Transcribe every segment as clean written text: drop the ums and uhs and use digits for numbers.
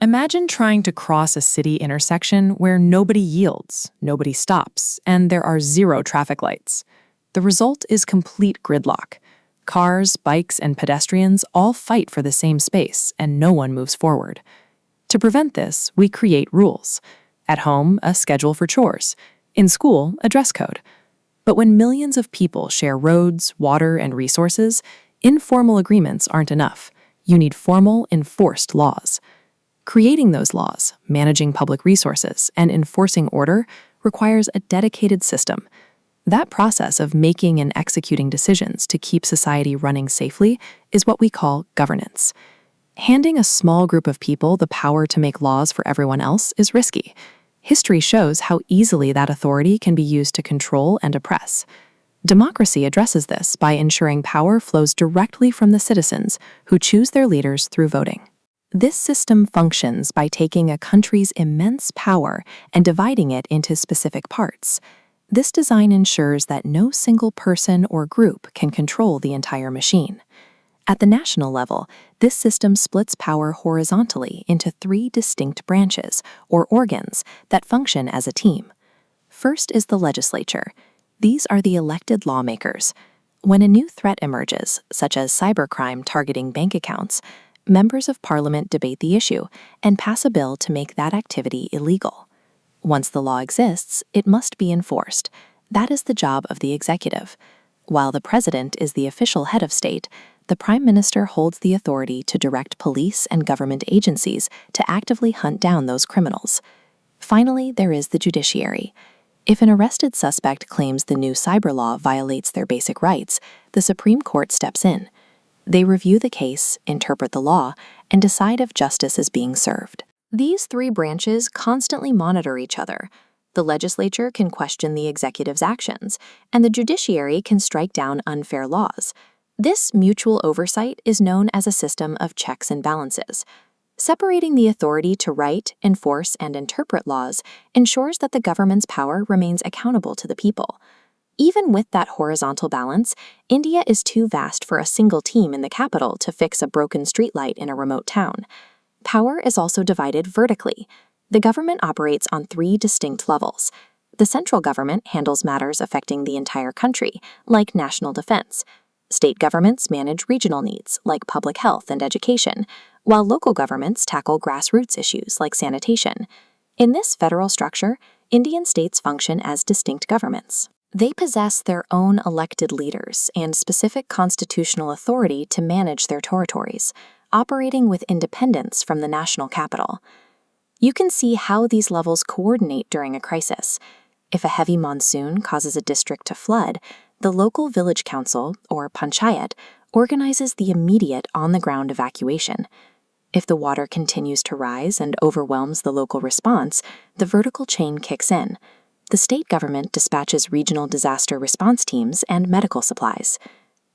Imagine trying to cross a city intersection where nobody yields, nobody stops, and there are zero traffic lights. The result is complete gridlock. Cars, bikes, and pedestrians all fight for the same space, and no one moves forward. To prevent this, we create rules. At home, a schedule for chores. In school, a dress code. But when millions of people share roads, water, and resources, informal agreements aren't enough. You need formal, enforced laws. Creating those laws, managing public resources, and enforcing order requires a dedicated system. That process of making and executing decisions to keep society running safely is what we call governance. Handing a small group of people the power to make laws for everyone else is risky. History shows how easily that authority can be used to control and oppress. Democracy addresses this by ensuring power flows directly from the citizens who choose their leaders through voting. This system functions by taking a country's immense power and dividing it into specific parts. This design ensures that no single person or group can control the entire machine. At the national level, this system splits power horizontally into 3 distinct branches, or organs, that function as a team. First is the legislature. These are the elected lawmakers. When a new threat emerges, such as cybercrime targeting bank accounts, members of parliament debate the issue and pass a bill to make that activity illegal. Once the law exists, it must be enforced. That is the job of the executive. While the president is the official head of state, the prime minister holds the authority to direct police and government agencies to actively hunt down those criminals. Finally, there is the judiciary. If an arrested suspect claims the new cyber law violates their basic rights, the Supreme Court steps in. They review the case, interpret the law, and decide if justice is being served. These 3 branches constantly monitor each other. The legislature can question the executive's actions, and the judiciary can strike down unfair laws. This mutual oversight is known as a system of checks and balances. Separating the authority to write, enforce, and interpret laws ensures that the government's power remains accountable to the people. Even with that horizontal balance, India is too vast for a single team in the capital to fix a broken streetlight in a remote town. Power is also divided vertically. The government operates on 3 distinct levels. The central government handles matters affecting the entire country, like national defense. State governments manage regional needs, like public health and education, while local governments tackle grassroots issues like sanitation. In this federal structure, Indian states function as distinct governments. They possess their own elected leaders and specific constitutional authority to manage their territories, operating with independence from the national capital. You can see how these levels coordinate during a crisis. If a heavy monsoon causes a district to flood, the local village council, or panchayat, organizes the immediate on-the-ground evacuation. If the water continues to rise and overwhelms the local response, the vertical chain kicks in. The state government dispatches regional disaster response teams and medical supplies.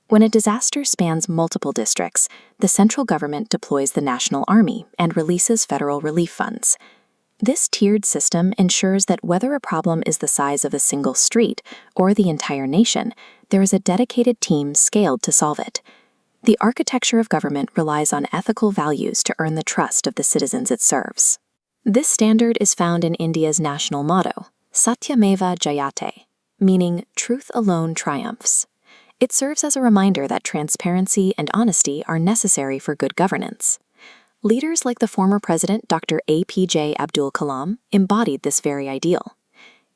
When a disaster spans multiple districts, the central government deploys the national army and releases federal relief funds. This tiered system ensures that whether a problem is the size of a single street or the entire nation, there is a dedicated team scaled to solve it. The architecture of government relies on ethical values to earn the trust of the citizens it serves. This standard is found in India's national motto, Satyameva Jayate, meaning truth alone triumphs. It serves as a reminder that transparency and honesty are necessary for good governance. Leaders like the former president, Dr. APJ Abdul Kalam, embodied this very ideal.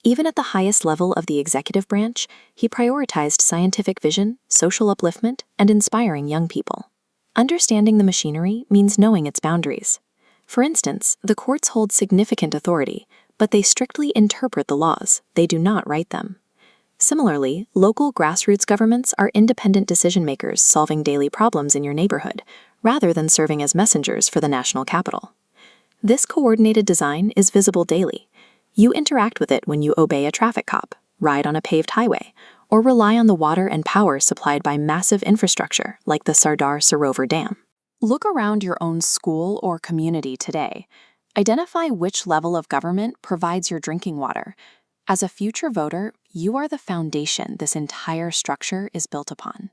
Even at the highest level of the executive branch, he prioritized scientific vision, social upliftment, and inspiring young people. Understanding the machinery means knowing its boundaries. For instance, the courts hold significant authority, but they strictly interpret the laws, they do not write them. Similarly, local grassroots governments are independent decision-makers solving daily problems in your neighborhood, rather than serving as messengers for the national capital. This coordinated design is visible daily. You interact with it when you obey a traffic cop, ride on a paved highway, or rely on the water and power supplied by massive infrastructure like the Sardar Sarovar Dam. Look around your own school or community today. Identify which level of government provides your drinking water. As a future voter, you are the foundation this entire structure is built upon.